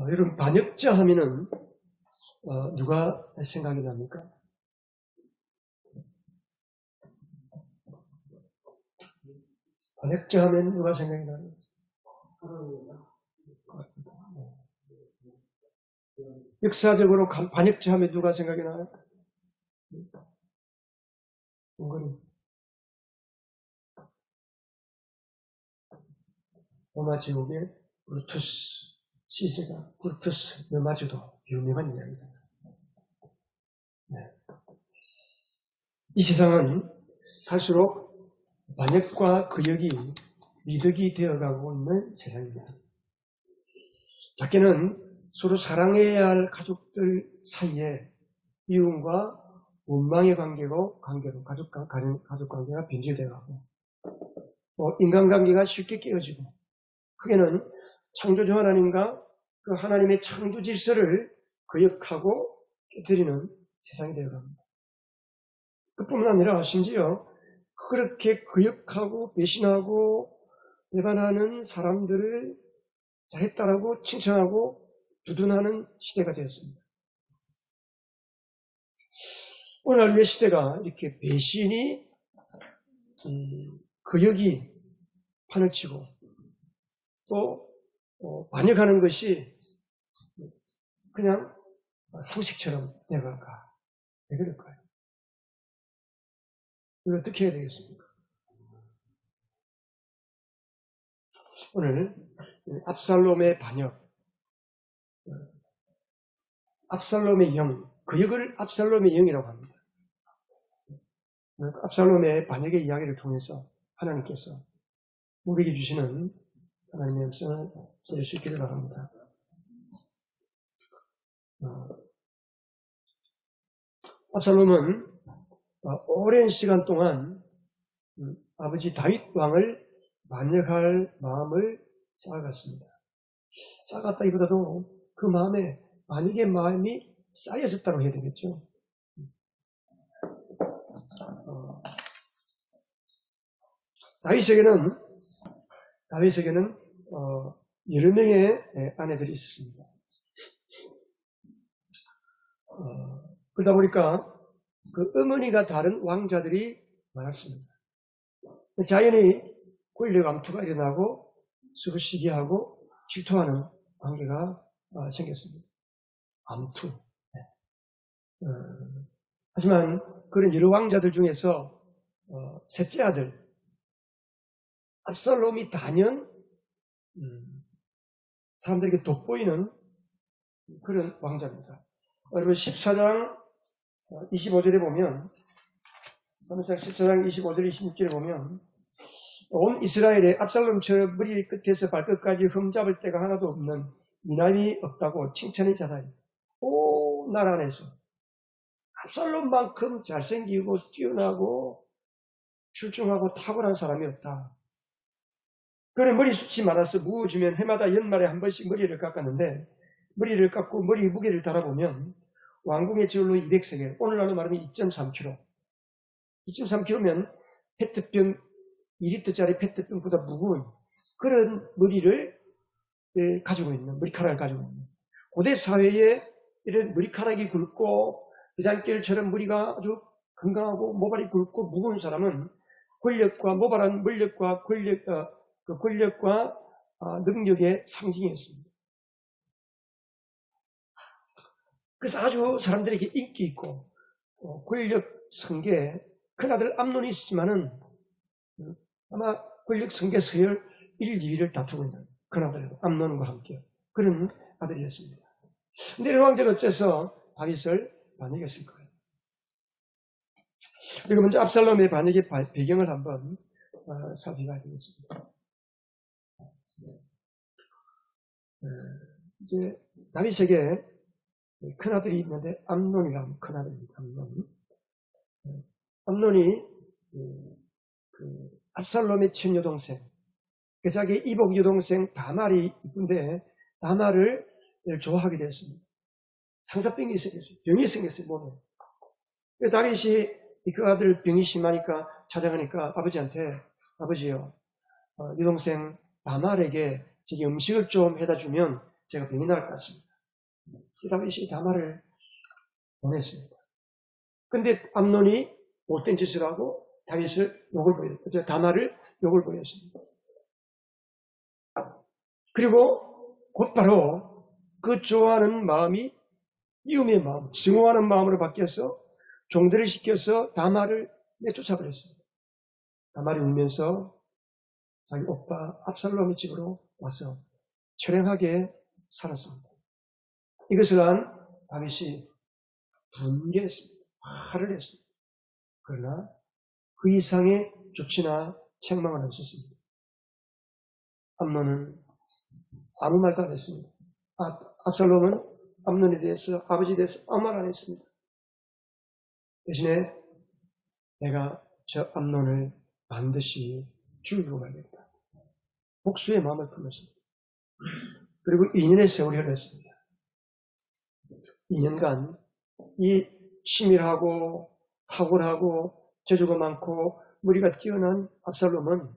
여러분, 반역자 하면은 누가 생각이 납니까? 반역자 하면 누가 생각이 나요? 역사적으로 반역자 하면 누가 생각이 나요? 은근히 로마 제국의 브루투스 시세가 브루투스 너마저도 유명한 이야기잖아요. 네. 이 세상은 갈수록 반역과 거역이 미덕이 되어가고 있는 세상입니다. 작게는 서로 사랑해야 할 가족들 사이에 미움과 원망의 관계로 가족 관계가 변질되어가고 인간관계가 쉽게 깨어지고 크게는 창조주 하나님과 그 하나님의 창조 질서를 거역하고 깨뜨리는 세상이 되어갑니다. 그뿐만 아니라 심지어 그렇게 거역하고 배신하고 배반하는 사람들을 잘했다라고 칭찬하고 두둔하는 시대가 되었습니다. 오늘 우리의 시대가 이렇게 배신이 거역이 판을 치고 또 반역하는 것이 그냥 상식처럼 되어갈까? 왜 그럴까요? 이거 어떻게 해야 되겠습니까? 오늘 압살롬의 반역, 압살롬의 영, 거역을 압살롬의 영이라고 합니다. 압살롬의 반역의 이야기를 통해서 하나님께서 우리에게 주시는 하나님의 음성을 들을 수 있기를 바랍니다. 압살롬은 오랜 시간 동안 아버지 다윗 왕을 반역할 마음을 쌓아갔습니다. 쌓아갔다기보다도 그 마음에 반역의 마음이 쌓여졌다고 해야 되겠죠. 다윗에게는 여러 명의 아내들이 있었습니다. 그러다 보니까 그 어머니가 다른 왕자들이 많았습니다. 자연히 권력 암투가 일어나고 서로 시기하고 질투하는 관계가 생겼습니다. 암투. 하지만 그런 여러 왕자들 중에서 셋째 아들 압살롬이 단연 사람들에게 돋보이는 그런 왕자입니다. 여러분 14장 25절에 보면 14장 25절 26절에 보면 온 이스라엘에 압살롬처럼 머리 끝에서 발끝까지 흠잡을 데가 하나도 없는 미남이 없다고 칭찬이 자자히 온 나라 안에서 압살롬만큼 잘생기고 뛰어나고 출중하고 탁월한 사람이 없다. 그는 머리숱이 많아서 무어주면 해마다 연말에 한 번씩 머리를 깎았는데 머리를 깎고 머리 무게를 달아보면 왕궁의 저울로 200세겔, 오늘날로 말하면 2.3kg. 2.3kg면 페트병 2리터짜리 페트병보다 무거운 그런 머리를 가지고 있는, 머리카락을 가지고 있는. 고대 사회에 이런 머리카락이 굵고 비단결처럼 머리가 아주 건강하고 모발이 굵고 무거운 사람은 권력과 모발한 권력과 권력과 능력의 상징이었습니다. 그래서 아주 사람들에게 인기 있고 권력 성계에 큰아들 암논이 있었지만은 아마 권력 성계 서열 1, 2위를 다투고 있는 큰아들 암논과 함께 그런 아들이었습니다. 근데 이 왕자가 어째서 다윗을 반역했을 거예요. 그리고 먼저 압살롬의 반역의 배경을 한번 살펴봐야 되겠습니다. 이제 다윗에게 큰아들이 있는데 암논이라는 큰아들입니다. 암논이 그 압살롬의 친여동생, 그 자기 이복 여동생 다말이 있던데 다말을 좋아하게 되었습니다. 상사병이 생겼어요. 병이 생겼어요. 몸에. 다윗이 그 아들 병이 심하니까 찾아가니까 아버지한테 아버지요, 여동생 다말에게 저기 음식을 좀 해다 주면 제가 병이 날 것 같습니다. 다윗이 다말을 보냈습니다. 근데 암논이 못된 짓을 하고 다윗을 욕을 보였죠. 다말을 욕을 보였습니다. 그리고 곧바로 그 좋아하는 마음이 미움의 마음, 증오하는 마음으로 바뀌어서 종들을 시켜서 다말을 내쫓아버렸습니다. 다말이 울면서 자기 오빠 압살롬의 집으로 와서 처량하게 살았습니다. 이것을 한 다윗이 분개했습니다. 화를 냈습니다. 그러나 그 이상의 조치나 책망은 없었습니다. 암논은 아무 말도 안 했습니다. 압살롬은 암논에 대해서, 아버지에 대해서 아무 말 안 했습니다. 대신에 내가 저 암논을 반드시 죽이고 말겠다. 복수의 마음을 품었습니다. 그리고 2년의 세월이 흘렀습니다. 2년간 이 치밀하고 탁월하고 재주가 많고 머리가 뛰어난 압살롬은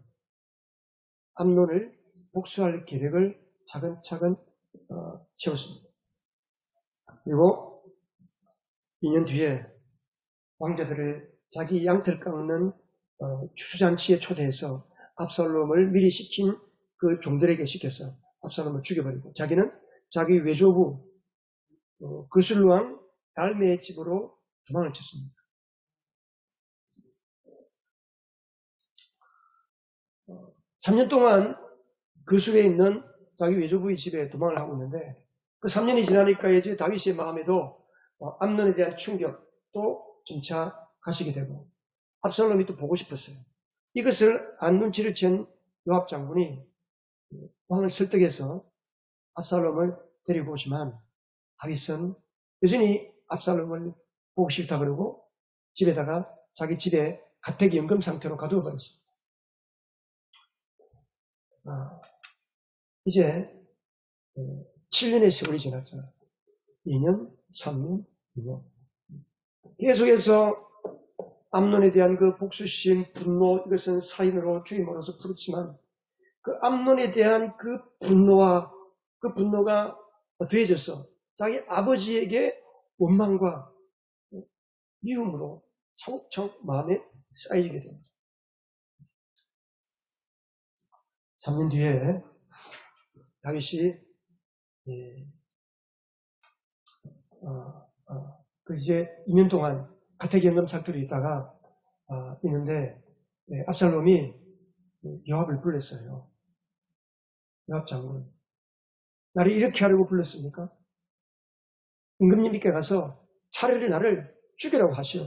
암논을 복수할 계획을 차근차근 세웠습니다. 그리고 2년 뒤에 왕자들을 자기 양털 깎는 추수잔치에 초대해서 압살롬을 미리 시킨 그 종들에게 시켜서 압살롬을 죽여버리고 자기는 자기 외조부 그술왕 달메의 집으로 도망을 쳤습니다. 3년 동안 그술에 있는 자기 외조부의 집에 도망을 하고 있는데 그 3년이 지나니까 이제 다윗의 마음에도 암논에 대한 충격도 점차 가시게 되고 압살롬이 또 보고 싶었어요. 이것을 안 눈치를 챈 요압 장군이 왕을 설득해서 압살롬을 데리고 오지만 다윗은 여전히 압살롬을 보고 싫다 그러고 집에다가 자기 집에 가택연금 상태로 가두어 버렸습니다. 이제 7년의 세월이 지났잖아요. 2년, 3년, 2년. 계속해서 암논에 대한 그 복수심, 분노, 이것은 살인으로 죽임으로써 풀었지만 그 암논에 대한 그 분노가 더해져서 자기 아버지에게 원망과 미움으로 차곡차곡 마음에 쌓이게 됩니다. 3년 뒤에 다윗이 이제 2년 동안 가택연금 상태로 있다가 있는데 압살롬이 요압을 불렀어요. 요압 장군, 나를 이렇게 하려고 불렀습니까? 임금님께 가서 차라리 나를 죽이라고 하시오.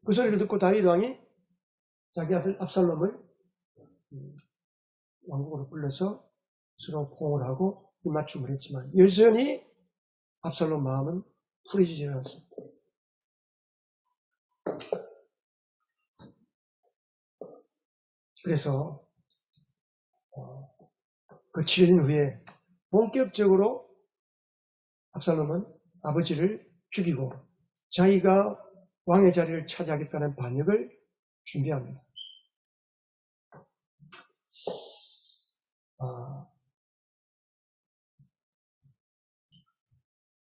그 소리를 듣고 다윗 왕이 자기 아들 압살롬을 왕국으로 불러서 서로 포옹을 하고 입맞춤을 했지만 여전히 압살롬 마음은 풀어지지 않았습니다. 그래서 그 7년 후에 본격적으로 압살롬은 아버지를 죽이고 자기가 왕의 자리를 차지하겠다는 반역을 준비합니다.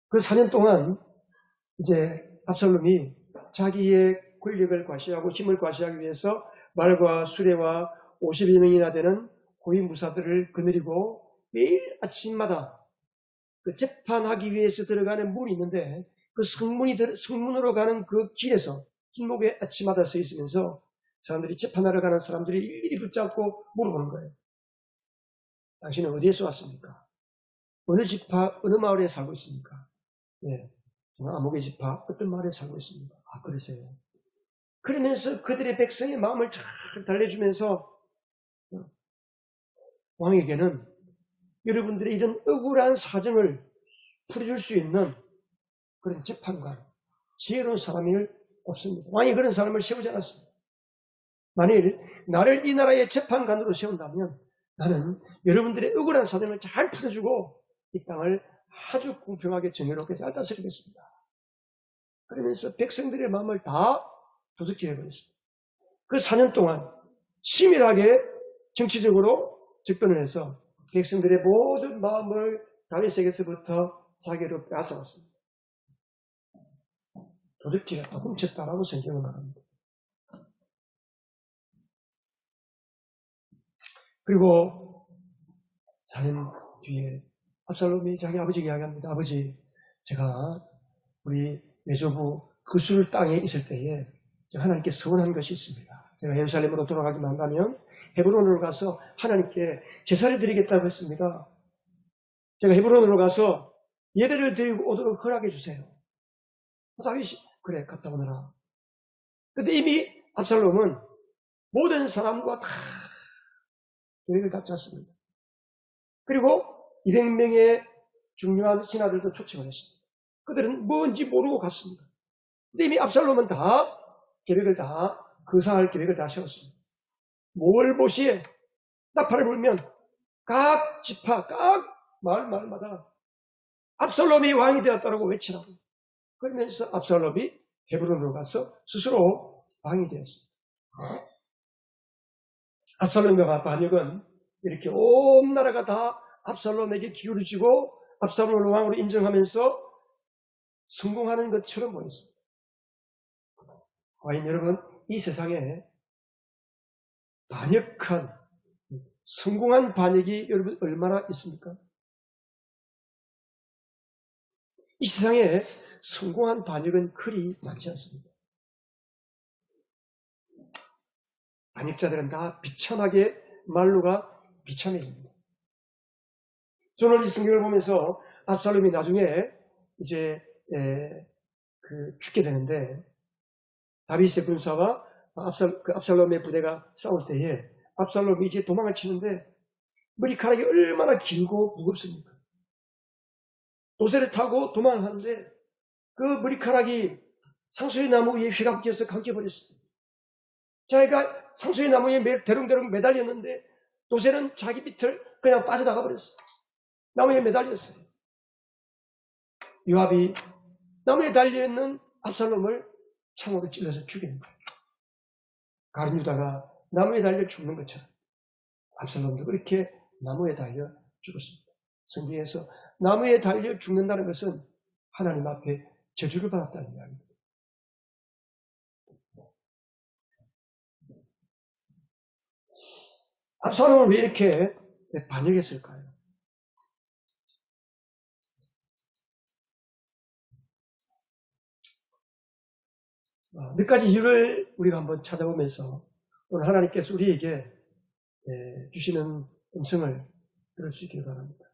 그 4년 동안 이제 압살롬이 자기의 권력을 과시하고 힘을 과시하기 위해서 말과 수레와 50여 명이나 되는 호위무사들을 거느리고 매일 아침마다 그 재판하기 위해서 들어가는 문이 있는데 그 성문으로 가는 그 길에서 길목에 아침마다 서 있으면서 사람들이 재판하러 가는 사람들이 일일이 붙잡고 물어보는 거예요. 당신은 어디에서 왔습니까? 어느 지파, 어느 마을에 살고 있습니까? 예, 저는 아무개 지파 어떤 마을에 살고 있습니다. 그러세요. 그러면서 그들의 백성의 마음을 잘 달래주면서 왕에게는 여러분들의 이런 억울한 사정을 풀어줄 수 있는 그런 재판관, 지혜로운 사람이 없습니다. 왕이 그런 사람을 세우지 않았습니다. 만일 나를 이 나라의 재판관으로 세운다면 나는 여러분들의 억울한 사정을 잘 풀어주고 이 땅을 아주 공평하게 정의롭게 잘 다스리겠습니다. 그러면서 백성들의 마음을 다 도둑질해버렸습니다. 그 4년 동안 치밀하게 정치적으로 접근을 해서 백성들의 모든 마음을 다윗에게서부터 자기로 빼앗아왔습니다. 도둑질했다, 훔쳤다라고 성경은 말합니다. 그리고 4년 뒤에 압살롬이 자기 아버지에게 이야기합니다. 아버지, 제가 우리 외조부 그술 땅에 있을 때에 하나님께 서원한 것이 있습니다. 제가 예루살렘으로 돌아가기만 한다면 헤브론으로 가서 하나님께 제사를 드리겠다고 했습니다. 제가 헤브론으로 가서 예배를 드리고 오도록 허락해 주세요. 다윗이 그래 갔다 오너라. 근데 이미 압살롬은 모든 사람과 다 계획을 다 짰습니다. 그리고 200명의 중요한 신하들도 초청을 했습니다. 그들은 뭔지 모르고 갔습니다. 근데 이미 압살롬은 다 계획을 다 거사할 계획을 다 세웠습니다. 모월보시에 나팔을 불면 각 지파, 각 마을마다 압살롬이 왕이 되었다고 외치라고. 그러면서 압살롬이 헤브론으로 가서 스스로 왕이 되었습니다. 압살롬과 반역은 이렇게 온 나라가 다 압살롬에게 기울어지고 압살롬을 왕으로 인정하면서 성공하는 것처럼 보였습니다. 과연 여러분, 이 세상에 반역한, 성공한 반역이 여러분 얼마나 있습니까? 이 세상에 성공한 반역은 그리 많지 않습니다. 반역자들은 다 비참하게 말로가 비참해집니다. 저는 이 성경을 보면서 압살롬이 나중에 이제 죽게 되는데 다윗의 군사와 압살롬의 부대가 싸울 때에 압살롬이 이제 도망을 치는데 머리카락이 얼마나 길고 무겁습니까? 도새를 타고 도망하는데 그 머리카락이 상수리 나무 위에 휘감겨서 감겨버렸어요. 자기가 상수리 나무에 대롱대롱 매달렸는데 도새는 자기 밑을 그냥 빠져나가 버렸어요. 나무에 매달렸어요. 요압이 나무에 달려있는 압살롬을 창으로 찔러서 죽이는 거예요. 가룟 유다가 나무에 달려 죽는 것처럼 압살롬도 그렇게 나무에 달려 죽었습니다. 성경에서 나무에 달려 죽는다는 것은 하나님 앞에 저주를 받았다는 이야기입니다. 압살롬을 왜 이렇게 반역했을까요? 몇 가지 이유를 우리가 한번 찾아보면서 오늘 하나님께서 우리에게 주시는 음성을 들을 수 있기를 바랍니다.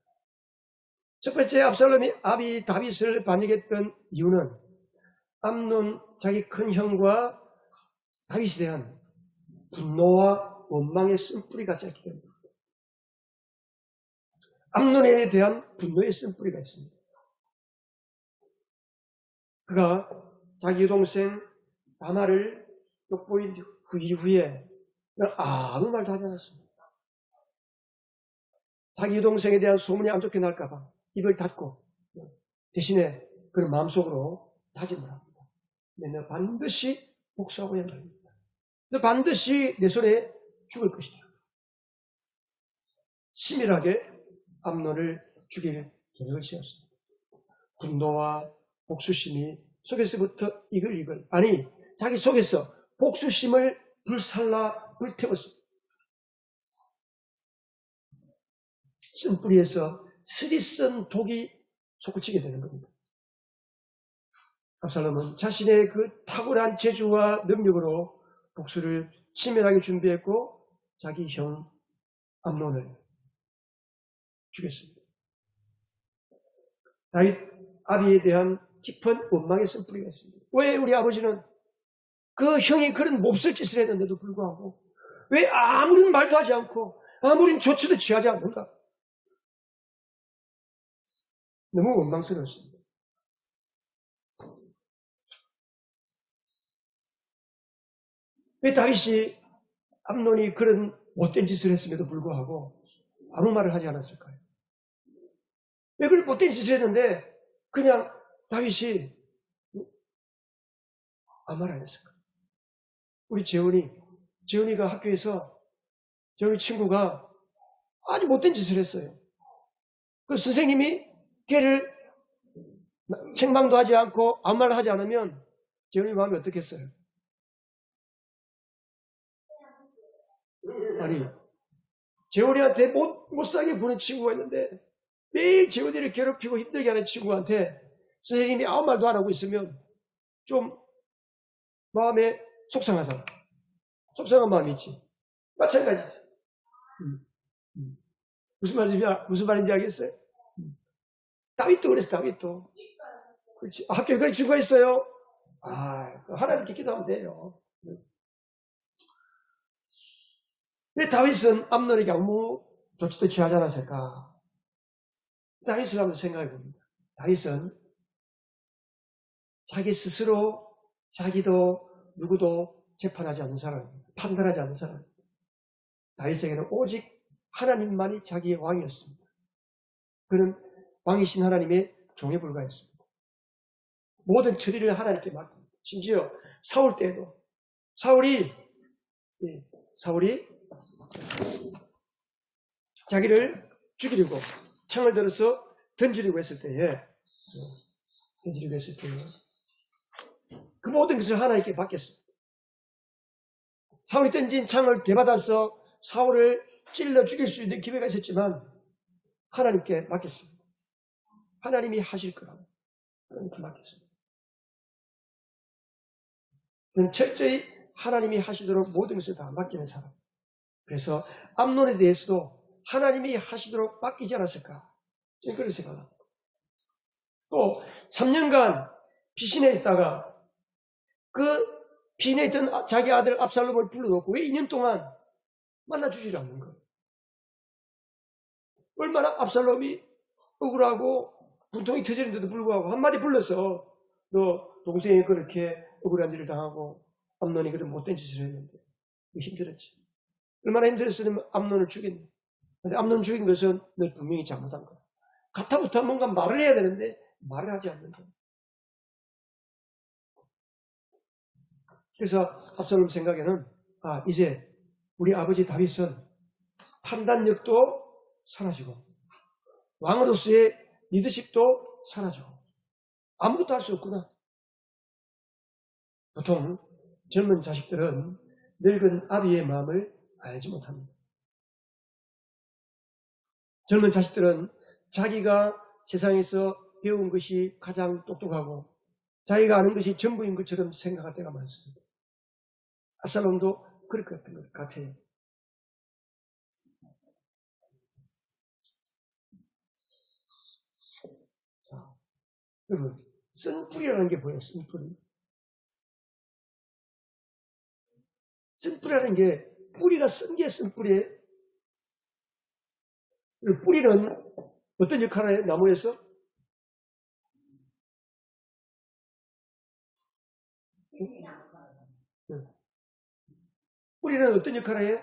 첫 번째, 압살롬이 아비 다윗을 반역했던 이유는 암논 자기 큰 형과 다윗에 대한 분노와 원망의 쓴뿌리가 있기 때문입니다. 암논에 대한 분노의 쓴뿌리가 있습니다. 그가 자기 여동생 다말을 욕보인 그 이후에 아무 말도 하지 않았습니다. 자기 여동생에 대한 소문이 안 좋게 날까봐 입을 닫고 대신에 그런 마음속으로 다짐을 합니다. 내가 반드시 복수하고야 말입니다. 너 반드시 내 손에 죽을 것이다. 치밀하게 암논을 죽일 계획을 세웠습니다. 분노와 복수심이 속에서부터 이글이글, 아니 자기 속에서 복수심을 불태웠습니다. 쓴뿌리에서 스리쓴 독이 솟구치게 되는 겁니다. 압살롬은 자신의 그 탁월한 재주와 능력으로 복수를 치밀하게 준비했고 자기 형 암논을 죽였습니다. 다윗 아비에 대한 깊은 원망의 쓴뿌리가 있습니다. 왜 우리 아버지는 그 형이 그런 몹쓸 짓을 했는데도 불구하고 왜 아무런 말도 하지 않고 아무런 조치도 취하지 않는가? 너무 원망스러웠습니다. 왜 다윗이 암논이 그런 못된 짓을 했음에도 불구하고 아무 말을 하지 않았을까요? 왜 그런 못된 짓을 했는데 그냥 다윗이 아무 말 안 했을까요? 우리 재훈이가 학교에서 재훈이 친구가 아주 못된 짓을 했어요. 그 선생님이 걔를 책망도 하지 않고 아무 말도 하지 않으면 재훈이 마음이 어떻겠어요? 아니, 재훈이한테 못 살게 구는 친구가 있는데 매일 재훈이를 괴롭히고 힘들게 하는 친구한테 선생님이 아무 말도 안 하고 있으면 좀 마음에 속상하잖아. 속상한 마음이 있지. 마찬가지지. 무슨 말인지 알겠어요? 다윗도 그랬어, 다윗도. 그렇지. 학교에 그런 친구가 있어요. 하나님께 기도하면 돼요. 왜 다윗은 암논에게 아무 조치도 취하지 않았을까? 다윗을 한번 생각해 봅니다. 다윗은 자기 스스로 자기도 누구도 재판하지 않는 사람입니다. 판단하지 않는 사람입니다. 다윗에게는 오직 하나님만이 자기의 왕이었습니다. 그는 왕이신 하나님의 종에 불과했습니다. 모든 처리를 하나님께 맡깁니다. 심지어 사울 때에도 사울이 자기를 죽이려고 창을 들어서 던지려고 했을 때에 그 모든 것을 하나님께 맡겼습니다. 사울이 던진 창을 되받아서 사울을 찔러 죽일 수 있는 기회가 있었지만 하나님께 맡겼습니다. 하나님이 하실 거라고 하나님께 맡겼습니다. 그는 철저히 하나님이 하시도록 모든 것을 다 맡기는 사람. 그래서 암논에 대해서도 하나님이 하시도록 맡기지 않았을까? 저는 그런 생각합니다. 또 3년간 피신해 있다가 그 피신해 있던 자기 아들 압살롬을 불러놓고 왜 2년 동안 만나주지 않는 거예요? 얼마나 압살롬이 억울하고 분통이 터지는데도 불구하고 한마디 불러서 너 동생이 그렇게 억울한 일을 당하고 암논이 그런 못된 짓을 했는데 힘들었지. 얼마나 힘들었으면 암논을 죽였네. 근데 암논 죽인 것은 너 분명히 잘못한 거야. 가타부터 뭔가 말을 해야 되는데 말을 하지 않는 거야. 그래서 압살롬 생각에는 이제 우리 아버지 다윗은 판단력도 사라지고 왕으로서의 리더십도 사라지고 아무것도 할 수 없구나. 보통 젊은 자식들은 늙은 아비의 마음을 알지 못합니다. 젊은 자식들은 자기가 세상에서 배운 것이 가장 똑똑하고 자기가 아는 것이 전부인 것처럼 생각할 때가 많습니다. 압살롬도 그럴 것 같아요. 자, 여러분, 쓴뿌리라는 게 뭐예요? 쓴뿌리. 쓴뿌리라는 게 뿌리가 쓴 게 쓴뿌리예요. 뿌리는 어떤 역할을 해요? 나무에서? 뿌리는 어떤 역할을 해요?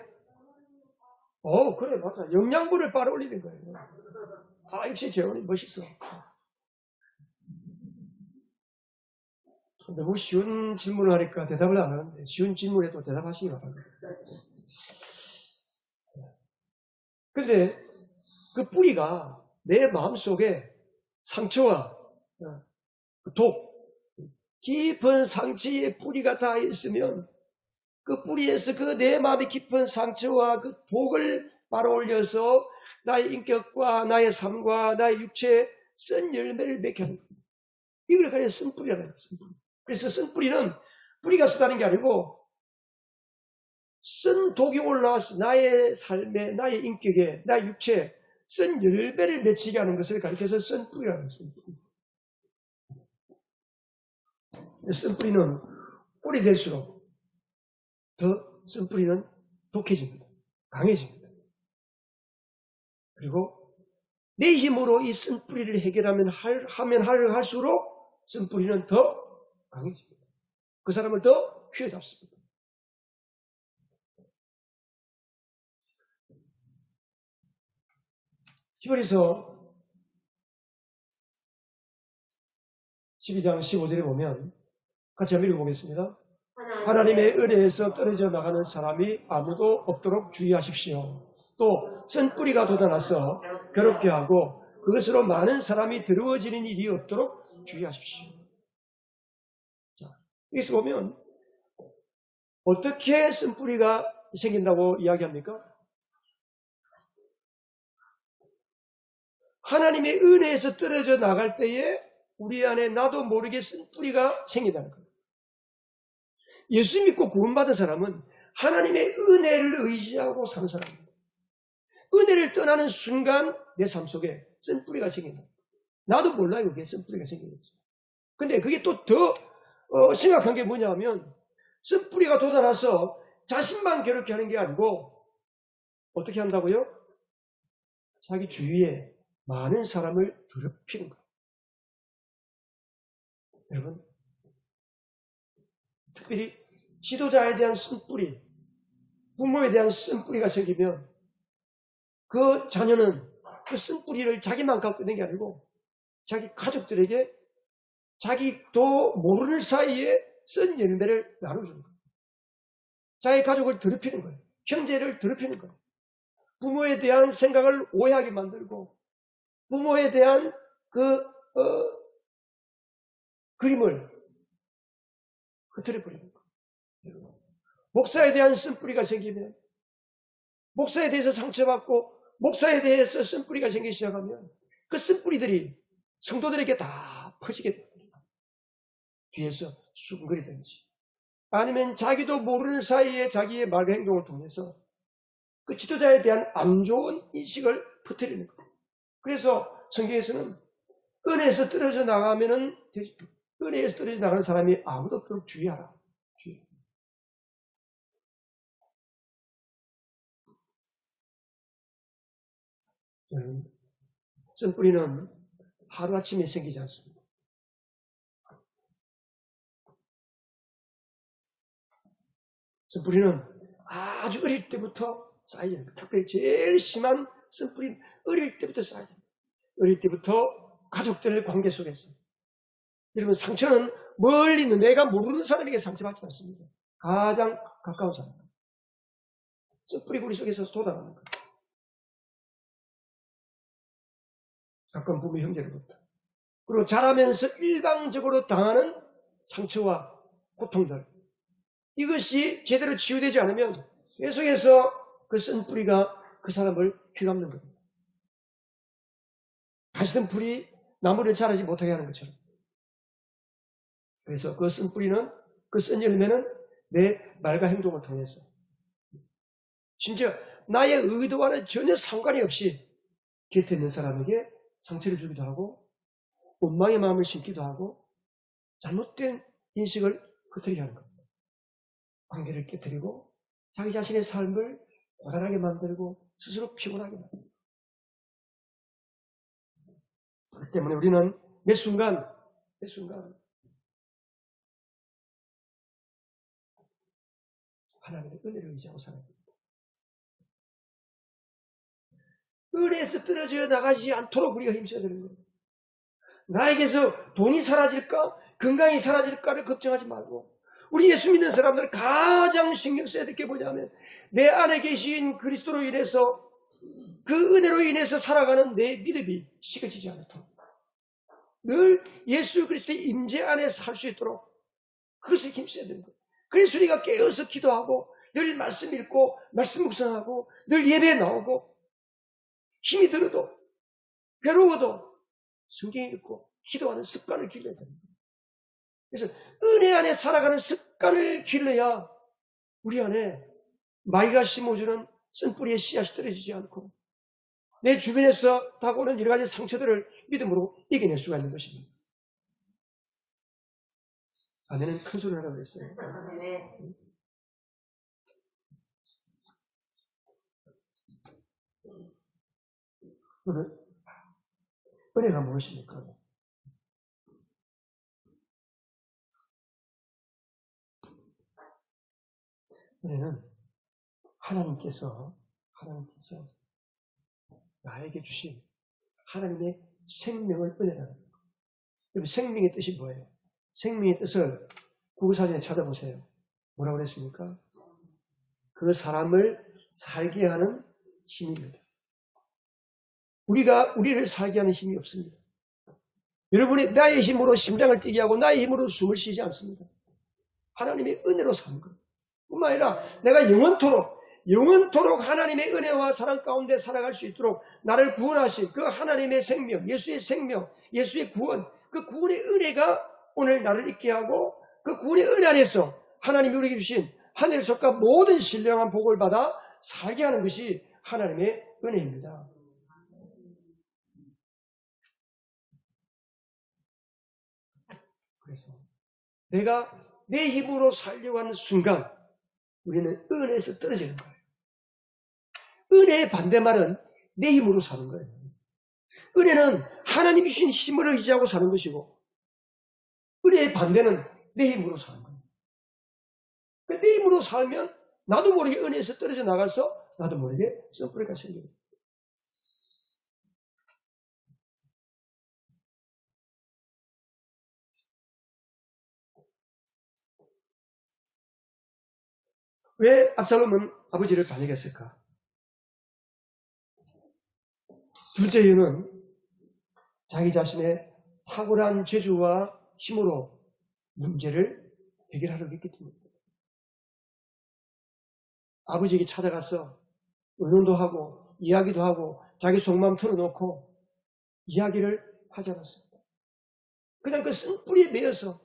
그래, 맞아. 영양분을 빨아올리는 거예요. 역시 재원이 멋있어. 너무 쉬운 질문을 하니까 대답을 안 하는데 쉬운 질문에도 대답하시기 바랍니다. 근데 그 뿌리가 내 마음속에 상처와 독, 깊은 상처의 뿌리가 다 있으면 그 뿌리에서 그 내 마음의 깊은 상처와 그 독을 빨아올려서 나의 인격과 나의 삶과 나의 육체에 쓴 열매를 맺게 하는 겁니다. 이걸 가지고 쓴뿌리라는 거예요. 쓴뿌리. 그래서 쓴뿌리는 뿌리가 쓰다는 게 아니고 쓴 독이 올라와서 나의 삶에, 나의 인격에, 나의 육체에 쓴 열매를 맺히게 하는 것을 가리켜서 쓴뿌리라는 쓴뿌리. 쓴뿌리는 뿌리 될수록 더 쓴뿌리는 독해집니다. 강해집니다. 그리고 내 힘으로 이 쓴뿌리를 해결하면 할수록 쓴뿌리는 더 강해집니다. 그 사람을 더 휘어잡습니다. 히브리서 12장 15절에 보면 같이 한번 읽어보겠습니다. 하나님의 은혜에서 떨어져 나가는 사람이 아무도 없도록 주의하십시오. 또 쓴뿌리가 돋아나서 괴롭게 하고 그것으로 많은 사람이 더러워지는 일이 없도록 주의하십시오. 자, 여기서 보면 어떻게 쓴뿌리가 생긴다고 이야기합니까? 하나님의 은혜에서 떨어져 나갈 때에 우리 안에 나도 모르게 쓴뿌리가 생긴다는 거예요. 예수 믿고 구원받은 사람은 하나님의 은혜를 의지하고 사는 사람입니다. 은혜를 떠나는 순간 내 삶 속에 쓴뿌리가 생긴다. 나도 몰라요, 그게 쓴뿌리가 생기겠지. 근데 그게 또 더 심각한 게 뭐냐면 쓴뿌리가 돋아나서 자신만 괴롭게 하는 게 아니고 어떻게 한다고요? 자기 주위에 많은 사람을 더럽히는 거예요. 여러분, 특별히 지도자에 대한 쓴뿌리, 부모에 대한 쓴뿌리가 생기면 그 자녀는 그 쓴뿌리를 자기만 갖고 있는 게 아니고 자기 가족들에게 자기도 모르는 사이에 쓴 열매를 나눠주는 거예요. 자기 가족을 더럽히는 거예요. 형제를 더럽히는 거예요. 부모에 대한 생각을 오해하게 만들고 부모에 대한 그 그림을 흐트려버리는 거예요. 목사에 대한 쓴뿌리가 생기면 목사에 대해서 상처받고 목사에 대해서 쓴뿌리가 생기기 시작하면 그 쓴뿌리들이 성도들에게 다 퍼지게 됩니다. 뒤에서 수근거리든지 아니면 자기도 모르는 사이에 자기의 말과 행동을 통해서 그 지도자에 대한 안 좋은 인식을 퍼뜨리는 거예요. 그래서 성경에서는 은혜에서 떨어져 나가면은 은혜에서 떨어져 나가는 사람이 아무도 없도록 주의하라. 쓴뿌리는 하루아침에 생기지 않습니다. 쓴뿌리는 아주 어릴 때부터 쌓여요. 특별히 제일 심한 쓴뿌리는 어릴 때부터 쌓여요. 어릴 때부터 가족들 관계 속에서. 여러분, 상처는 멀리 있는 내가 모르는 사람에게 상처받지 않습니다. 가장 가까운 사람. 쓴뿌리 우리 속에서 돋아나는 거예요. 가까운 부모 형제로부터. 그리고 자라면서 일방적으로 당하는 상처와 고통들. 이것이 제대로 치유되지 않으면 계속해서 그 쓴뿌리가 그 사람을 휘감는 겁니다. 가시던 풀이 나무를 자라지 못하게 하는 것처럼. 그래서 그 쓴뿌리는, 그 쓴 열매는 내 말과 행동을 통해서 심지어 나의 의도와는 전혀 상관이 없이 곁에 있는 사람에게 상처를 주기도 하고 원망의 마음을 심기도 하고 잘못된 인식을 흐트리게 하는 겁니다. 관계를 깨뜨리고 자기 자신의 삶을 고단하게 만들고 스스로 피곤하게 만들고. 그렇기 때문에 우리는 매 순간 하나님의 은혜를 의지하고 살아야 됩니다. 은혜에서 떨어져 나가지 않도록 우리가 힘써야 되는 거예요. 나에게서 돈이 사라질까? 건강이 사라질까를 걱정하지 말고 우리 예수 믿는 사람들은 가장 신경 써야 될 게 뭐냐면 내 안에 계신 그리스도로 인해서 그 은혜로 인해서 살아가는 내 믿음이 식어지지 않도록 늘 예수 그리스도의 임재 안에 살 수 있도록 그것을 힘써야 되는 거예요. 그래서 우리가 깨어서 기도하고 늘 말씀 읽고 말씀 묵상하고 늘 예배에 나오고 힘이 들어도 괴로워도 성경 읽고 기도하는 습관을 길러야 됩니다. 그래서 은혜 안에 살아가는 습관을 길러야 우리 안에 마귀가 심어주는 쓴뿌리의 씨앗이 떨어지지 않고 내 주변에서 다가오는 여러 가지 상처들을 믿음으로 이겨낼 수가 있는 것입니다. 아내는 큰 소리를 하라고 했어요. 은혜가 무엇입니까? 은혜는 하나님께서 나에게 주신 하나님의 생명을 은혜라는 거예요. 여러분, 생명의 뜻이 뭐예요? 생명의 뜻을 국어사전에 찾아보세요. 뭐라고 그랬습니까? 그 사람을 살게 하는 힘입니다. 우리를 살게 하는 힘이 없습니다. 여러분이 나의 힘으로 심장을 뛰게 하고 나의 힘으로 숨을 쉬지 않습니다. 하나님의 은혜로 사는 거예요. 뿐만 아니라 내가 영원토록 하나님의 은혜와 사랑 가운데 살아갈 수 있도록 나를 구원하신 그 하나님의 생명, 예수의 구원, 그 구원의 은혜가 오늘 나를 있게 하고 그 구원의 은혜 안에서 하나님이 우리에게 주신 하늘 속과 모든 신령한 복을 받아 살게 하는 것이 하나님의 은혜입니다. 그래서 내가 내 힘으로 살려고 하는 순간 우리는 은혜에서 떨어지는 거예요. 은혜의 반대말은 내 힘으로 사는 거예요. 은혜는 하나님이 주신 힘을 의지하고 사는 것이고 은혜의 반대는 내 힘으로 사는 거예요. 내 힘으로 살면 나도 모르게 은혜에서 떨어져 나가서 나도 모르게 썩뿌리가 생겨요. 왜 압살롬은 아버지를 반역했을까? 둘째 이유는 자기 자신의 탁월한 재주와 힘으로 문제를 해결하려고 했기 때문입니다. 아버지에게 찾아가서 의논도 하고 이야기도 하고 자기 속마음 털어놓고 이야기를 하지 않았습니다. 그냥 그 쓴뿌리에 매여서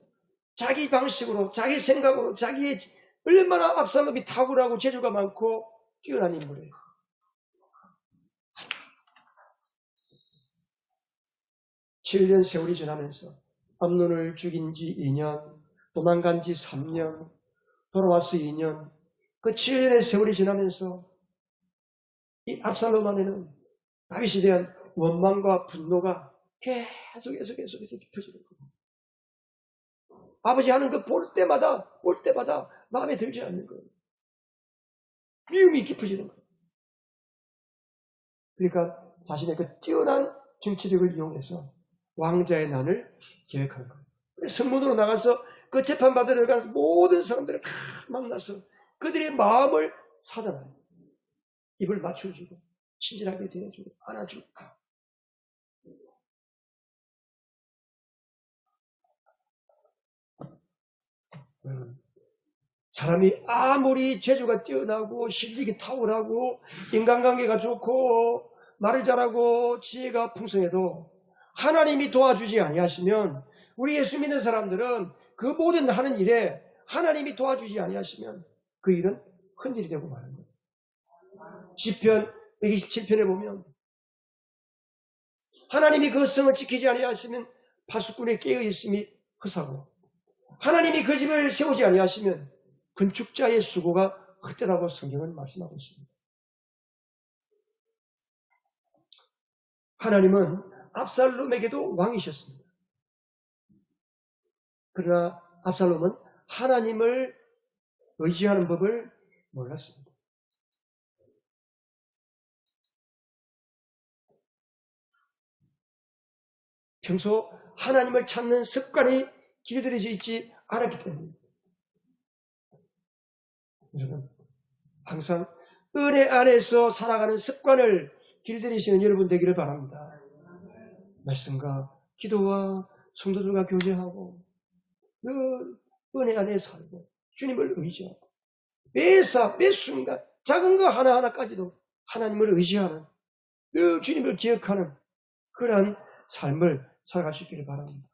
자기 방식으로 자기 생각으로 자기의 얼마나 압살롬이 탁월하고 재주가 많고 뛰어난 인물이에요. (7년) 세월이 지나면서 암논을 죽인 지 2년, 도망간 지 3년, 돌아와서 2년, 그 7년의 세월이 지나면서 이 압살롬 안에는 다윗에 대한 원망과 분노가 계속해서 깊어지는 거예요. 아버지 하는 거 볼 때마다 마음에 들지 않는 거예요. 미움이 깊어지는 거예요. 그러니까 자신의 그 뛰어난 정치력을 이용해서 왕자의 난을 계획하는 거예요. 성문으로 나가서 그 재판받으러 가서 모든 사람들을 다 만나서 그들의 마음을 사잖아요. 입을 맞춰주고 친절하게 대해주고 안아주고. 사람이 아무리 재주가 뛰어나고 실력이 탁월하고 인간관계가 좋고 말을 잘하고 지혜가 풍성해도 하나님이 도와주지 아니하시면 우리 예수 믿는 사람들은 그 모든 하는 일에 하나님이 도와주지 아니하시면 그 일은 헛일이 되고 마는 거예요. 시편 127편에 보면 하나님이 그 성을 지키지 아니하시면 파수꾼의 깨어 있음이 헛하고 하나님이 그 집을 세우지 아니하시면 건축자의 수고가 헛되다고 성경은 말씀하고 있습니다. 하나님은 압살롬에게도 왕이셨습니다. 그러나 압살롬은 하나님을 의지하는 법을 몰랐습니다. 평소 하나님을 찾는 습관이 길들여져 있지 않았기 때문입니다. 여러분, 항상 은혜 안에서 살아가는 습관을 길들이시는 여러분 되기를 바랍니다. 말씀과 기도와 성도들과 교제하고 그 은혜 안에 살고 주님을 의지하고 매 순간 작은 거 하나하나까지도 하나님을 의지하는 그 주님을 기억하는 그러한 삶을 살아갈 수 있기를 바랍니다.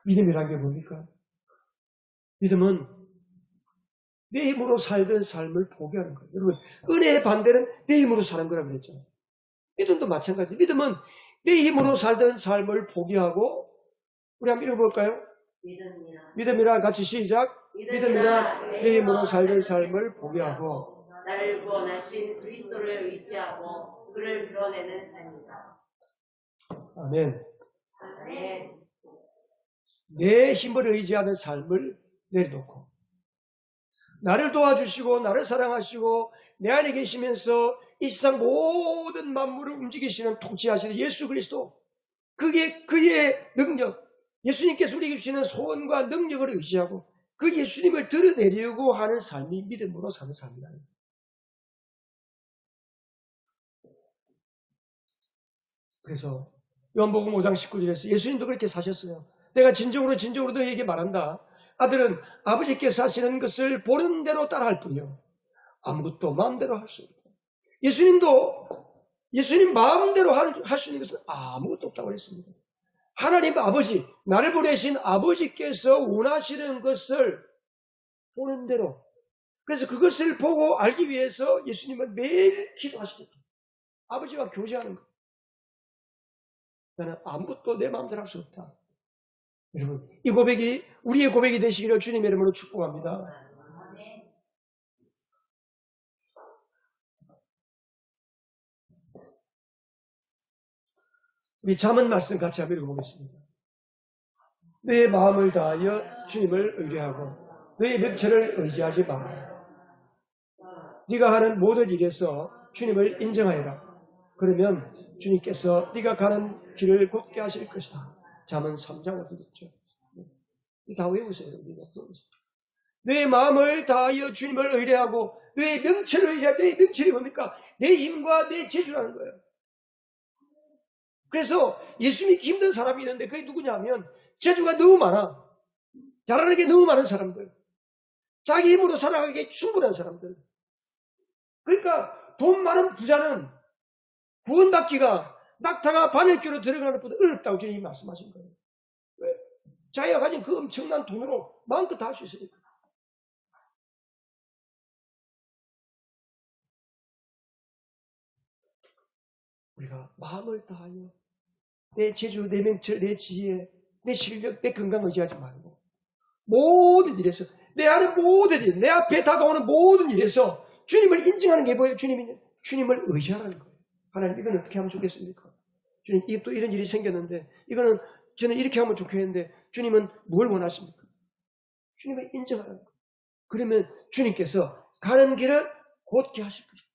믿음이란 게 뭡니까? 믿음은 내 힘으로 살던 삶을 포기하는 거예요. 여러분, 은혜의 반대는 내 힘으로 사는 거라고 그랬잖아요. 믿음도 마찬가지. 믿음은 내 힘으로 살던 삶을 포기하고 우리 한번 읽어볼까요? 믿음이라 같이 시작. 믿음이라 내 힘으로 살던 삶을 포기하고 나를 구원하신 그리스도를 의지하고 그를 드러내는 삶이다. 아멘. 아멘. 내 힘을 의지하는 삶을 내려놓고 나를 도와주시고 나를 사랑하시고 내 안에 계시면서 이 세상 모든 만물을 움직이시는 통치하시는 예수 그리스도, 그게 그의 능력, 예수님께서 우리에게 주시는 소원과 능력을 의지하고 그 예수님을 드러내려고 하는 삶이 믿음으로 사는 삶이다. 그래서 요한복음 5장 19절에서 예수님도 그렇게 사셨어요. 내가 진정으로 너희에게 말한다. 아들은 아버지께서 하시는 것을 보는 대로 따라할 뿐이요 아무것도 마음대로 할 수 없다. 예수님 마음대로 할 수 있는 것은 아무것도 없다고 그랬습니다. 하나님 아버지, 나를 보내신 아버지께서 원하시는 것을 보는 대로, 그래서 그것을 보고 알기 위해서 예수님은 매일 기도하십니다. 아버지와 교제하는 것. 나는 아무것도 내 마음대로 할 수 없다. 여러분, 이 고백이 우리의 고백이 되시기를 주님의 이름으로 축복합니다. 우리 잠언 말씀 같이 한번 읽어보겠습니다. 너의 마음을 다하여 주님을 의뢰하고 너의 명철을 의지하지 마라. 네가 하는 모든 일에서 주님을 인정하여라. 그러면 주님께서 네가 가는 길을 곱게 하실 것이다. 잠언 3장 5절이죠. 다 외우세요. 너의 마음을 다하여 주님을 의뢰하고 너의 명철을 의지하라. 너의 명철이 뭡니까? 내 힘과 내 재주라는 거예요. 그래서 예수 믿기 힘든 사람이 있는데 그게 누구냐 하면 재주가 너무 많아. 잘하는 게 너무 많은 사람들. 자기 힘으로 살아가기에 충분한 사람들. 그러니까 돈 많은 부자는 구원받기가 낙타가 바늘귀로 들어가는 것보다 어렵다고 주님이 말씀하신 거예요. 왜? 자기가 가진 그 엄청난 돈으로 마음껏 다 할 수 있으니까. 우리가 마음을 다하여 내 재주, 내 명철, 내 지혜, 내 실력, 내 건강 의지하지 말고 모든 일에서 내 안에 모든 일, 내 앞에 다가오는 모든 일에서 주님을 인정하는 게 뭐예요? 주님을 의지하라는 거예요. 하나님 이건 어떻게 하면 좋겠습니까? 주님 또 이런 일이 생겼는데 이거는 저는 이렇게 하면 좋겠는데 주님은 뭘 원하십니까? 주님을 인정하라는 거예요. 그러면 주님께서 가는 길을 곧게 하실 것입니다.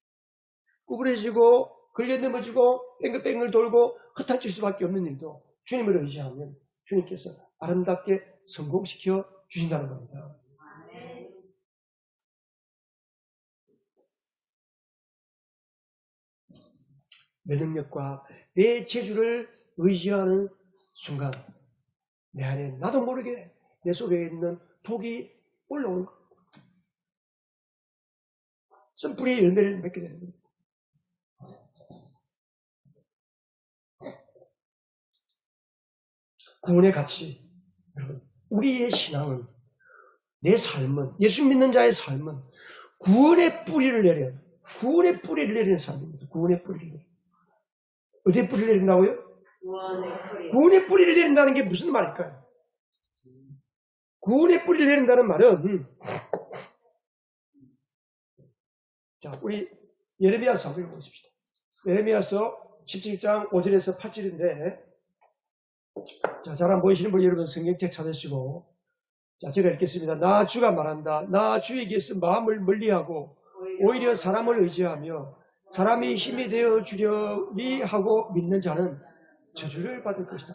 구부러지고 걸려 넘어지고 뺑글뺑글 돌고 흩어질 수밖에 없는 일도 주님을 의지하면 주님께서 아름답게 성공시켜 주신다는 겁니다. 내 능력과 내 재주를 의지하는 순간 내 안에 나도 모르게 내 속에 있는 독이 올라오는 겁니다. 쓴뿌리의 열매를 맺게 되는 겁니다. 구원의 가치, 여러분, 우리의 신앙은, 내 삶은, 예수 믿는 자의 삶은 구원의 뿌리를 내리는 삶입니다. 구원의 뿌리를 내리는. 어디에 뿌리를 내린다고요? 구원의 뿌리를 내린다는 게 무슨 말일까요? 구원의 뿌리를 내린다는 말은, 자, 우리 예레미야서 한번 읽어보십시다. 예레미야서 17장 5절에서 8절인데, 자, 잘 안 보이시는 분 여러분 성경책 찾으시고, 자, 제가 읽겠습니다. 나 주가 말한다. 나 주에게서 마음을 멀리하고 오히려 사람을 의지하며 사람이 힘이 되어 주려니 하고 믿는 자는 저주를 받을 것이다.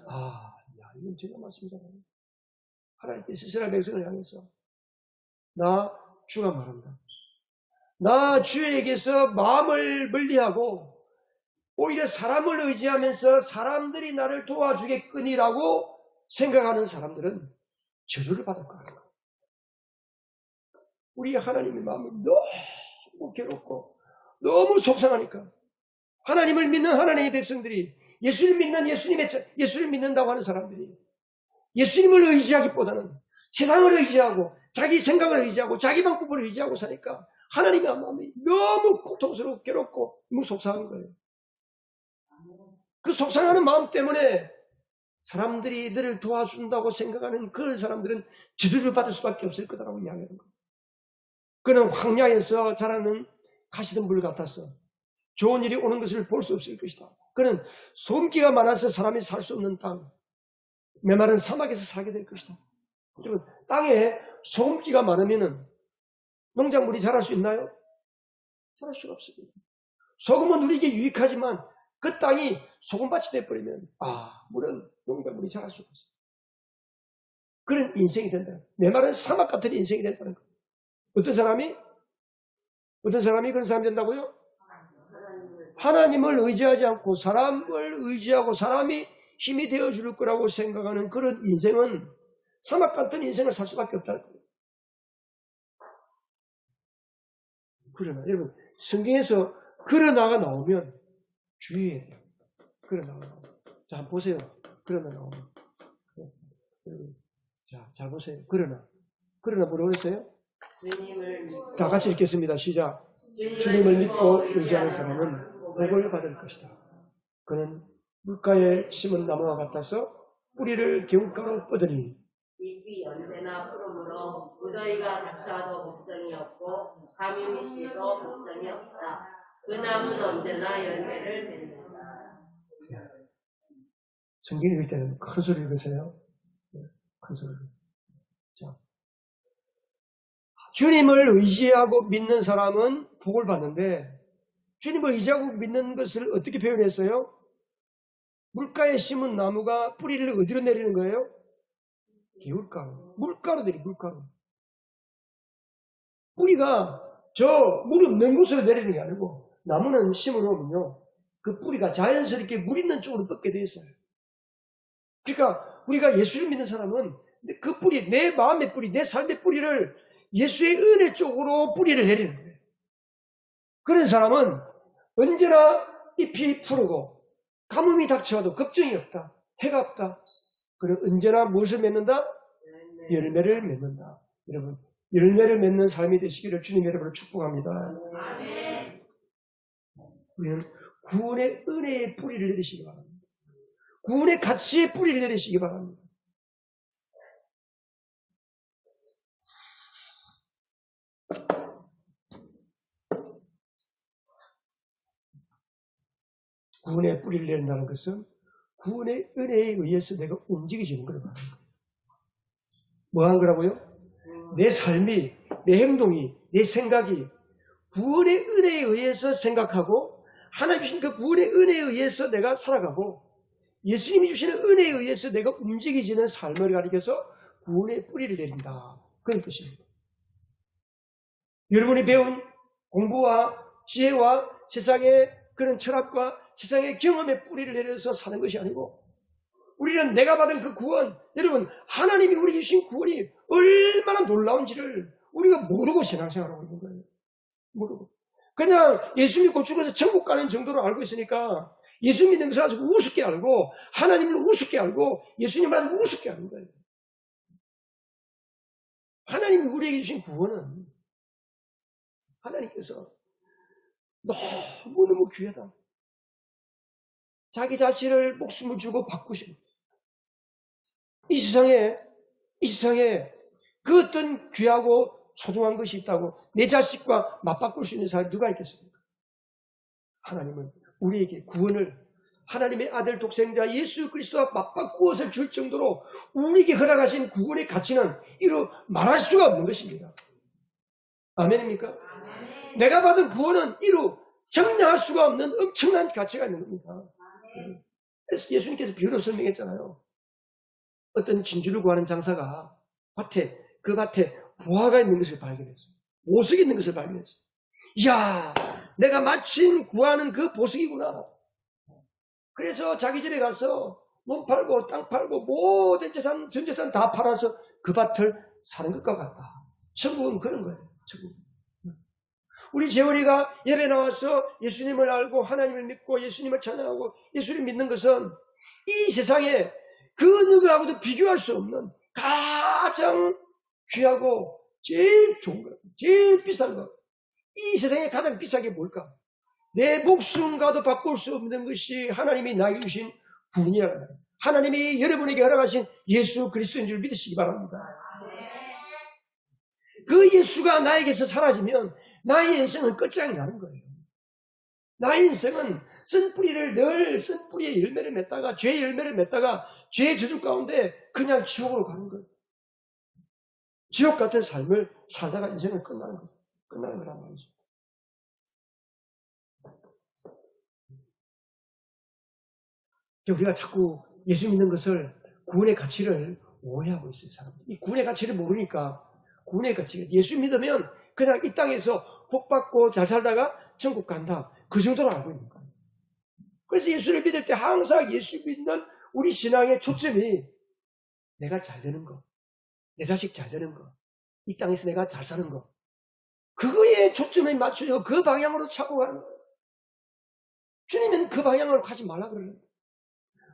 이건 제가 말씀이잖아요. 하나님께서 이스라엘 백성을 향해서 나 주가 말한다. 나 주에게서 마음을 멀리하고 오히려 사람을 의지하면서 사람들이 나를 도와주겠거니라고 생각하는 사람들은 저주를 받을 거라는 거예요. 우리 하나님의 마음이 너무 괴롭고 너무 속상하니까 하나님을 믿는 하나님의 백성들이 예수를 믿는다고 하는 사람들이 예수님을 의지하기보다는 세상을 의지하고 자기 생각을 의지하고 자기 방법을 의지하고 사니까 하나님의 마음이 너무 고통스럽고 괴롭고 너무 속상한 거예요. 그 속상하는 마음 때문에 사람들이 너를 도와준다고 생각하는 그런 사람들은 저주를 받을 수밖에 없을 거다라고 이야기하는 거예요. 그는 황야에서 자라는 가시덤불 같아서 좋은 일이 오는 것을 볼 수 없을 것이다. 그는 소음기가 많아서 사람이 살 수 없는 땅, 메마른 사막에서 살게 될 것이다. 땅에 소음기가 많으면 농작물이 자랄 수 있나요? 자랄 수가 없습니다. 소금은 우리에게 유익하지만 그 땅이 소금밭이 되어버리면 물은 농작물이 자랄 수가 없어요. 그런 인생이 된다. 내 말은 사막 같은 인생이 된다는 거예요. 어떤 사람이 그런 사람이 된다고요? 하나님을 의지하지 않고 사람을 의지하고 사람이 힘이 되어줄 거라고 생각하는 그런 인생은 사막 같은 인생을 살 수밖에 없다는 거예요. 그러나 여러분 성경에서 그러나가 나오면 주의해야 돼요. 그러나가 나오면. 자, 한번 보세요. 그러나 나오면. 여러분, 자, 잘 보세요. 그러나 뭐라고 그랬어요? 다 같이 읽겠습니다. 시작. 주님을 믿고 의지하는 사람은 복을 받을 것이다. 그는 물가에 심은 나무와 같아서 뿌리를 개울가로 뻗으니 잎이 언제나 푸르므로 무더위가 닥쳐도 걱정이 없고 가뭄이 시도 걱정이 없다. 그 나무는 언제나 열매를 맺는다. 성경 읽을 때는 큰 소리 읽으세요. 큰 소리. 자, 주님을 의지하고 믿는 사람은 복을 받는데 주님을 의지하고 믿는 것을 어떻게 표현했어요? 물가에 심은 나무가 뿌리를 어디로 내리는 거예요? 개울가로. 물가로 내리, 물가로. 뿌리가 저 물 없는 곳으로 내리는 게 아니고 나무는 심어놓으면요. 그 뿌리가 자연스럽게 물 있는 쪽으로 뻗게 돼 있어요. 그러니까 우리가 예수를 믿는 사람은 그 뿌리, 내 마음의 뿌리, 내 삶의 뿌리를 예수의 은혜 쪽으로 뿌리를 내리는 거예요. 그런 사람은 언제나 잎이 푸르고 가뭄이 닥쳐도 걱정이 없다. 해가 없다. 그리고 언제나 무엇을 맺는다? 열매를 맺는다. 여러분, 열매를 맺는 삶이 되시기를 주님 여러분을 축복합니다. 우리는 구원의 은혜의 뿌리를 내리시기 바랍니다. 구원의 가치의 뿌리를 내리시기 바랍니다. 구원의 뿌리를 내린다는 것은 구원의 은혜에 의해서 내가 움직여지는 걸 말하는 거예요. 뭐 한 거라고요? 내 삶이, 내 행동이, 내 생각이 구원의 은혜에 의해서 생각하고 하나님 주신 그 구원의 은혜에 의해서 내가 살아가고 예수님이 주시는 은혜에 의해서 내가 움직여지는 삶을 가리켜서 구원의 뿌리를 내린다. 그런 뜻입니다. 여러분이 배운 공부와 지혜와 세상의 그런 철학과 세상의 경험의 뿌리를 내려서 사는 것이 아니고 우리는 내가 받은 그 구원, 여러분 하나님이 우리에게 주신 구원이 얼마나 놀라운지를 우리가 모르고 신앙생활하고 있는 거예요. 모르고. 그냥 예수 믿고 죽어서 천국 가는 정도로 알고 있으니까 예수 믿는 것을 아주 우습게 알고 하나님을 우습게 알고 예수님을 우습게 하는 거예요. 하나님이 우리에게 주신 구원은 하나님께서 너무너무 귀하다. 자기 자신을 목숨을 주고 바꾸신 이 세상에 그 어떤 귀하고 소중한 것이 있다고 내 자식과 맞바꿀 수 있는 사람이 누가 있겠습니까? 하나님은 우리에게 구원을 하나님의 아들 독생자 예수 그리스도와 맞바꾸어서 줄 정도로 우리에게 허락하신 구원의 가치는 이루 말할 수가 없는 것입니다. 아멘입니까? 아멘. 내가 받은 구원은 이루 정량할 수가 없는 엄청난 가치가 있는 겁니다. 그래서 예수님께서 비유로 설명했잖아요. 어떤 진주를 구하는 장사가 그 밭에 보화가 있는 것을 발견했어요. 보석이 있는 것을 발견했어요. 이야, 내가 마침 구하는 그 보석이구나. 그래서 자기 집에 가서 몸 팔고 땅 팔고 모든 재산, 전 재산 다 팔아서 그 밭을 사는 것과 같다. 천국은 그런 거예요. 천국. 우리 재월이가 예배 나와서 예수님을 알고 하나님을 믿고 예수님을 찬양하고 예수를 믿는 것은 이 세상에 그 누구하고도 비교할 수 없는 가장 귀하고 제일 좋은 것, 제일 비싼 것. 이 세상에 가장 비싼 게 뭘까? 내 목숨과도 바꿀 수 없는 것이 하나님이 나에게 주신 구원이라는 말이에요. 하나님이 여러분에게 허락하신 예수 그리스도인 줄 믿으시기 바랍니다. 그 예수가 나에게서 사라지면 나의 인생은 끝장이 나는 거예요. 나의 인생은 쓴 뿌리의 열매를 맺다가 죄의 열매를 맺다가 죄의 저주 가운데 그냥 지옥으로 가는 거예요. 지옥 같은 삶을 살다가 인생은 끝나는 거죠. 끝나는 거란 말이죠. 우리가 자꾸 예수 믿는 것을 구원의 가치를 오해하고 있어요, 사람들. 이 구원의 가치를 모르니까, 구원의 가치가 예수 믿으면 그냥 이 땅에서 복 받고 잘 살다가 천국 간다. 그 정도로 알고 있는 거예요. 그래서 예수를 믿을 때 항상 예수 믿는 우리 신앙의 초점이 내가 잘 되는 거, 내 자식 잘 되는 거, 이 땅에서 내가 잘 사는 거, 그거에 초점을 맞추려 그 방향으로 차고 가는 거예요. 주님은 그 방향으로 가지 말라 그러는데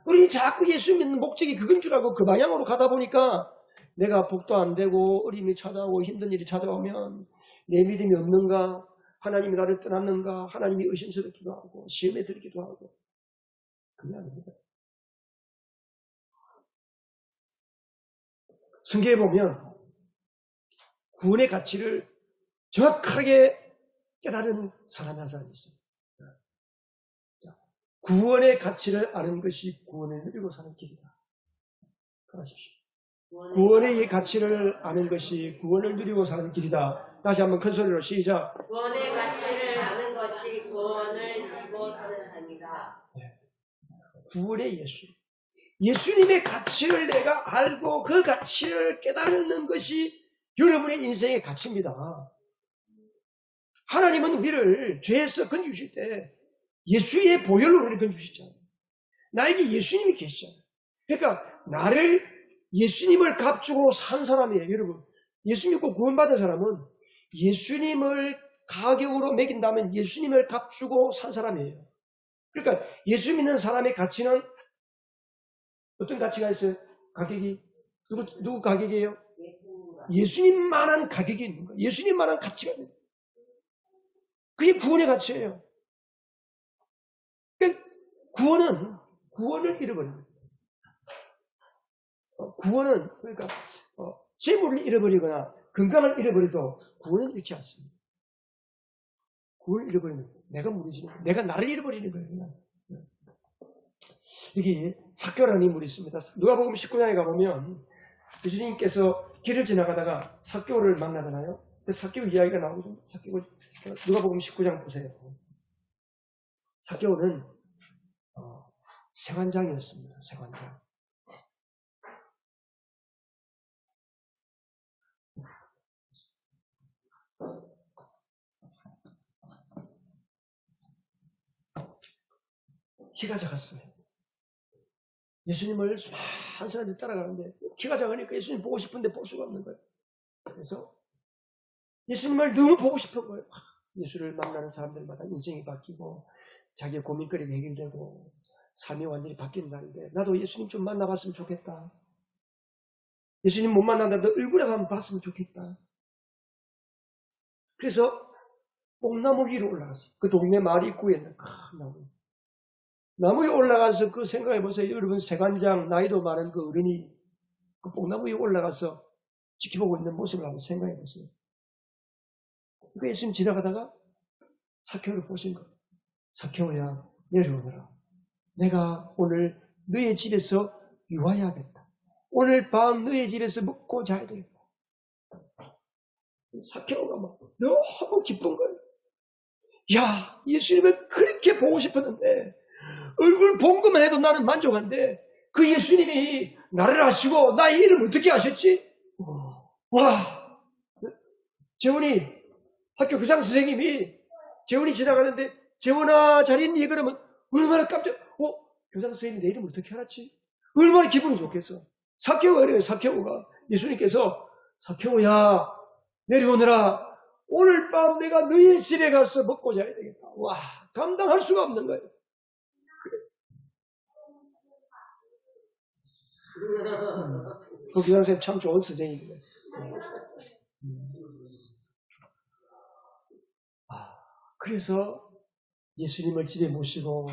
우리 자꾸 예수 믿는 목적이 그건 줄 알고 그 방향으로 가다 보니까 내가 복도 안 되고 어려움이 찾아오고 힘든 일이 찾아오면 내 믿음이 없는가, 하나님이 나를 떠났는가, 하나님이 의심스럽기도 하고 시험에 들기도 하고 그게 아닙니다. 성경에 보면 구원의 가치를 정확하게 깨달은 사람이 한 사람이 있어요. 구원의 가치를 아는 것이 구원을 누리고 사는 길이다. 그러십시오. 구원의 가치를 아는 것이 구원을 누리고 사는 길이다. 다시 한번 큰 소리로 시작. 구원의 가치를 아는 것이 구원을 누리고 사는 삶이다. 네. 구원의 예수. 예수님의 가치를 내가 알고 그 가치를 깨닫는 것이 여러분의 인생의 가치입니다. 하나님은 우리를 죄에서 건져주실 때 예수의 보혈로 우리를 건져주셨잖아요. 나에게 예수님이 계시잖아요. 그러니까 나를 예수님을 값주고 산 사람이에요. 여러분, 예수 믿고 구원받은 사람은 예수님을 가격으로 매긴다면 예수님을 값주고 산 사람이에요. 그러니까 예수 믿는 사람의 가치는 어떤 가치가 있어요? 가격이 누구 가격이에요? 예수님만한 가격이 있는 거예요. 예수님만한 가치가 있는 거예요. 그게 구원의 가치예요. 그러니까 구원을 잃어버립니다. 구원은 그러니까 재물을 잃어버리거나 건강을 잃어버려도 구원은 잃지 않습니다. 구원을 잃어버리는 거예요. 내가 무너지는 거예요. 내가 나를 잃어버리는 거예요. 여기 삭개오라는 인물이 있습니다. 누가복음 19장에 가보면 예수님께서 길을 지나가다가 삭개오를 만나잖아요. 삭개오 이야기가 나오거든요. 삭개오 누가복음 19장 보세요. 삭개오는 세관장이었습니다. 세관장. 키가 작았어요. 예수님을 수많은 사람들이 따라가는데 키가 작으니까 예수님 보고 싶은데 볼 수가 없는 거예요. 그래서 예수님을 너무 보고 싶은 거예요. 예수를 만나는 사람들마다 인생이 바뀌고 자기의 고민거리가 해결되고 삶이 완전히 바뀐다는데 나도 예수님 좀 만나봤으면 좋겠다. 예수님 못 만난다도 얼굴에서 한번 봤으면 좋겠다. 그래서 뽕나무 위로 올라갔어요. 그 동네 마을 입구에 있는 큰 나무. 나무에 올라가서 그 생각해 보세요. 여러분 세관장 나이도 많은 그 어른이 그 뽕나무 위에 올라가서 지켜보고 있는 모습을 한번 생각해 보세요. 그 예수님 지나가다가 삭개오를 보신 거예요. 삭개오야 내려오너라. 내가 오늘 너의 집에서 유하여야겠다. 오늘 밤 너의 집에서 먹고 자야 되겠다. 삭개오가 막 너무 기쁜 거예요. 야, 예수님을 그렇게 보고 싶었는데 얼굴 본 것만 해도 나는 만족한데 그 예수님이 나를 아시고 나의 이름을 어떻게 아셨지? 와, 재훈이 학교 교장 선생님이 재훈이 지나가는데 재훈아 잘 있니? 그러면 얼마나 깜짝 교장 선생님이 내 이름을 어떻게 알았지? 얼마나 기분이 좋겠어. 삭개오가 그래요. 삭개오가 예수님께서 삭개오야 내려오너라. 오늘 밤 내가 너희 집에 가서 먹고 자야 되겠다. 와, 감당할 수가 없는 거예요. 그 교장 선생님 참 좋은 선생님이에요. 그래서 예수님을 집에 모시고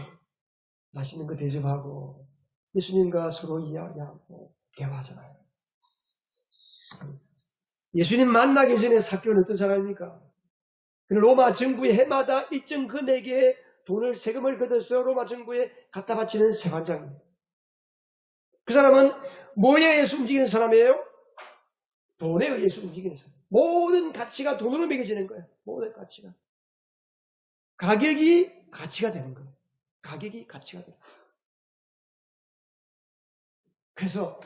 맛있는 거 대접하고 예수님과 서로 이야기하고 대화하잖아요. 예수님 만나기 전에 삭개오는 어떤 사람입니까? 그는 로마 정부의 해마다 일정 금액의 돈을 세금을 걷어서 로마 정부에 갖다 바치는 세관장입니다. 그 사람은 뭐에 의해서 움직이는 사람이에요? 돈에 의해서 움직이는 사람. 모든 가치가 돈으로 매겨지는 거예요. 모든 가치가. 가격이 가치가 되는 거예요. 가격이 가치가 되는 거예요. 그래서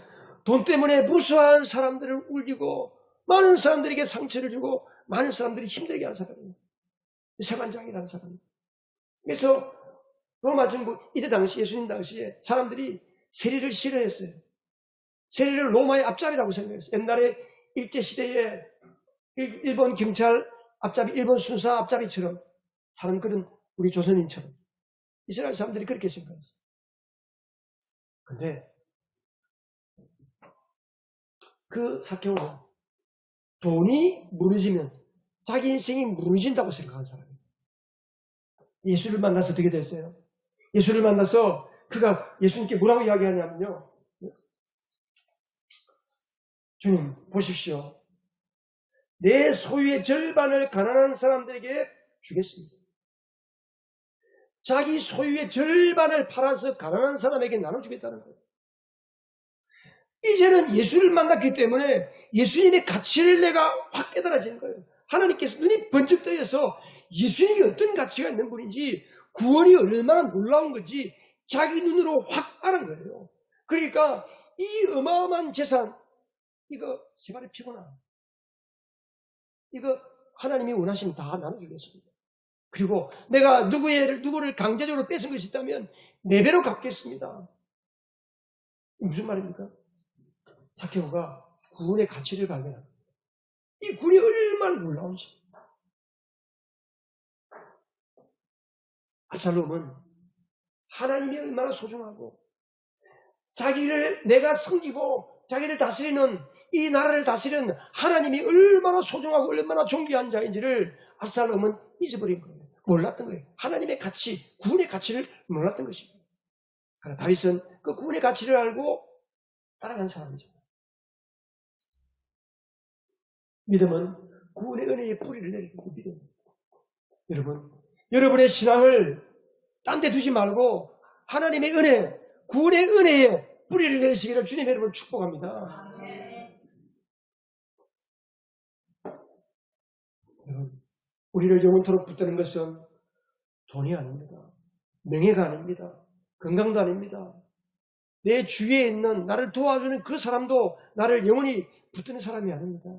돈 때문에 무수한 사람들을 울리고 많은 사람들에게 상처를 주고 많은 사람들이 힘들게 한 사람이에요. 세관장이라는 사람. 그래서 로마 정부 이때 당시 예수님 당시에 사람들이 세리를 싫어했어요. 세리를 로마의 앞잡이라고 생각했어요. 옛날에 일제시대에 일본 경찰 앞잡이, 일본 순사 앞잡이처럼 사는 그런 우리 조선인처럼 이스라엘 사람들이 그렇게 생각했어요. 근데 그 사케오는 돈이 무너지면 자기 인생이 무너진다고 생각한 사람이에요. 예수를 만나서 어떻게 됐어요? 예수를 만나서 그가 예수님께 뭐라고 이야기하냐면요. 주님 보십시오. 내 소유의 절반을 가난한 사람들에게 주겠습니다. 자기 소유의 절반을 팔아서 가난한 사람에게 나눠주겠다는 거예요. 이제는 예수를 만났기 때문에 예수님의 가치를 내가 확 깨달아지는 거예요. 하나님께서 눈이 번쩍 뜨여서 예수님이 어떤 가치가 있는 분인지 구원이 얼마나 놀라운 건지 자기 눈으로 확 아는 거예요. 그러니까 이 어마어마한 재산 이거 세 발에 피거나 이거 하나님이 원하시면 다 나눠주겠습니다. 그리고 내가 누구를 강제적으로 뺏은 것이 있다면 4배로 갚겠습니다. 무슨 말입니까? 사케오가 구원의 가치를 발견합니다. 이 구원이 얼마나 놀라운지. 압살롬은 하나님이 얼마나 소중하고 자기를 내가 섬기고 자기를 다스리는 이 나라를 다스리는 하나님이 얼마나 소중하고 얼마나 존귀한 자인지를 압살롬은 잊어버린 거예요. 몰랐던 거예요. 하나님의 가치, 구원의 가치를 몰랐던 것입니다. 그러나 다윗은 그 구원의 가치를 알고 따라간 사람이죠. 믿음은 구원의 은혜의 뿌리를 내리는 그 믿음. 여러분의 신앙을 딴 데 두지 말고 하나님의 은혜, 구원의 은혜에 뿌리를 내리시기를 주님 여러분을 축복합니다. 여러분, 우리를 영원토록 붙드는 것은 돈이 아닙니다. 명예가 아닙니다. 건강도 아닙니다. 내 주위에 있는 나를 도와주는 그 사람도 나를 영원히 붙드는 사람이 아닙니다.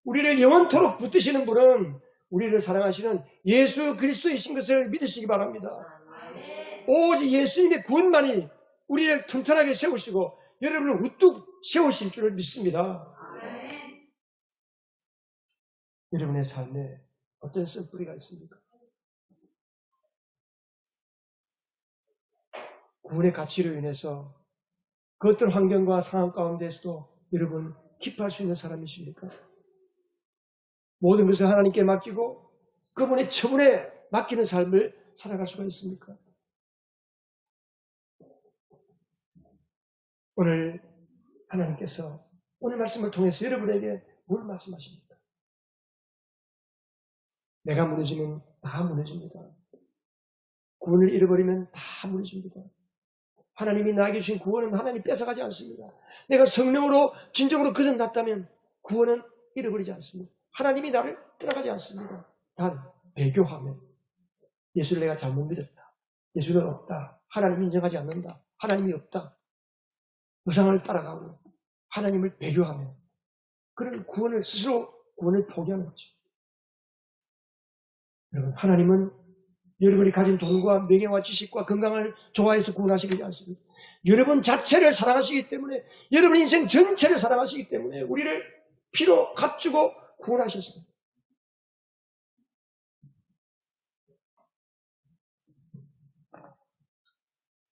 우리를 영원토록 붙드시는 분은 우리를 사랑하시는 예수 그리스도이신 것을 믿으시기 바랍니다. 오직 예수님의 구원만이 우리를 튼튼하게 세우시고 여러분을 우뚝 세우실 줄을 믿습니다. 여러분의 삶에 어떤 쓴뿌리가 있습니까? 구원의 가치로 인해서 그 어떤 환경과 상황 가운데서도 여러분 기뻐할 수 있는 사람이십니까? 모든 것을 하나님께 맡기고 그분의 처분에 맡기는 삶을 살아갈 수가 있습니까? 오늘 하나님께서 오늘 말씀을 통해서 여러분에게 뭘 말씀하십니까? 내가 무너지면 다 무너집니다. 구원을 잃어버리면 다 무너집니다. 하나님이 나에게 주신 구원은 하나님이 뺏어가지 않습니다. 내가 성령으로 진정으로 거듭났다면 구원은 잃어버리지 않습니다. 하나님이 나를 떠나가지 않습니다. 단 배교하면 예수를 내가 잘못 믿었다. 예수는 없다. 하나님 인정하지 않는다. 하나님이 없다. 우상을 따라가고 하나님을 배교하면 그런 구원을 스스로 구원을 포기하는 거죠. 여러분, 하나님은 여러분이 가진 돈과 명예와 지식과 건강을 좋아해서 구원하시지 않습니다. 여러분 자체를 사랑하시기 때문에 여러분 인생 전체를 사랑하시기 때문에 우리를 피로 값주고 구원하셨습니다.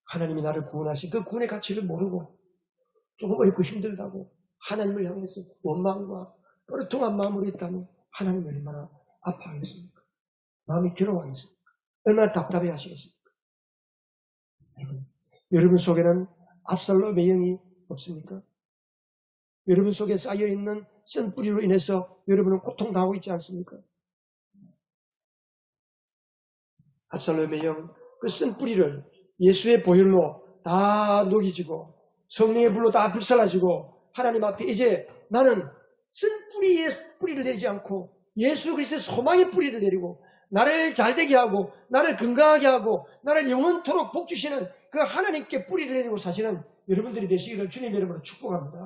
하나님이 나를 구원하신 그 구원의 가치를 모르고 조금 어렵고 힘들다고 하나님을 향해서 원망과 뻘통한 마음으로 있다면 하나님 얼마나 아파하겠습니까? 마음이 괴로워하겠습니까? 얼마나 답답해 하시겠습니까? 여러분 속에는 압살롬의 영이 없습니까? 여러분 속에 쌓여있는 쓴 뿌리로 인해서 여러분은 고통당하고 있지 않습니까? 압살롬의 영, 그 쓴 뿌리를 예수의 보혈로 다 녹이지고 성령의 불로 다 불살라지고 하나님 앞에 이제 나는 쓴 뿌리의 뿌리를 내리지 않고 예수 그리스도의 소망의 뿌리를 내리고 나를 잘되게 하고 나를 건강하게 하고 나를 영원토록 복주시는 그 하나님께 뿌리를 내리고 사시는 여러분들이 되시기를 주님 이름으로 축복합니다.